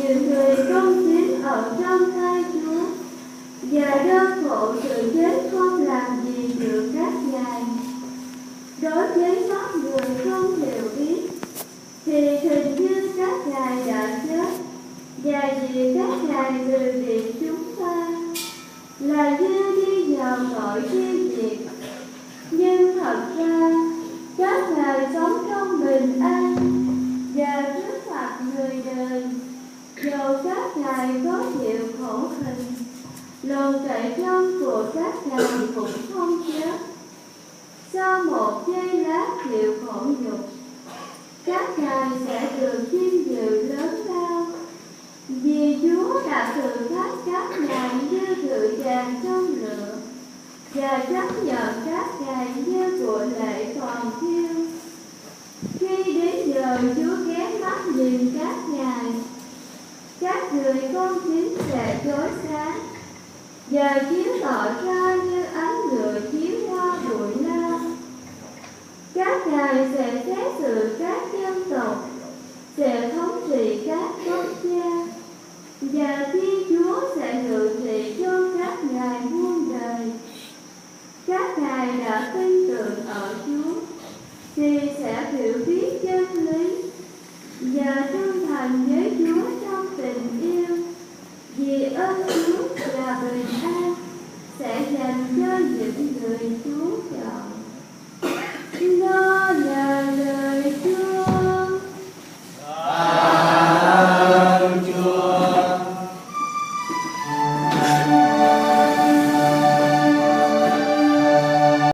Nhiều người công chính ở trong tay Chúa, và đau khổ sự chết không làm gì được các ngài. Đối với các người không hiểu biết, thì hình như các ngài đã chết, và vì các ngài từ biệt chúng ta là như đi vào cõi tiêu diệt. Nhưng thật ra các ngài sống trong bình an và trước mặt người đời, dầu các ngài có chịu khổ hình, lòng cậy trông của các ngài cũng không chết. Sau một giây lát chịu khổ nhục, các ngài sẽ được vinh dự lớn lao, vì Chúa đã thử thách các ngài như thử vàng trong lửa, và chấp nhận các ngài như của lễ còn thiêu. Khi đến giờ Chúa ghé mắt nhìn các ngài, các người con chính sẽ chói sáng và chiếu tỏ ra như ánh lửa chiếu qua bụi la. Các ngài sẽ xét xử các dân tộc, sẽ thống trị các quốc gia, và Thiên Chúa sẽ ngự trị cho các ngài muôn đời. Các ngài đã tin tưởng ở Chúa thì sẽ hiểu biết chân lý và trung thành với Chúa trong tình yêu, vì ơn Chúa là bình an sẽ dành cho những người Chúa chọn.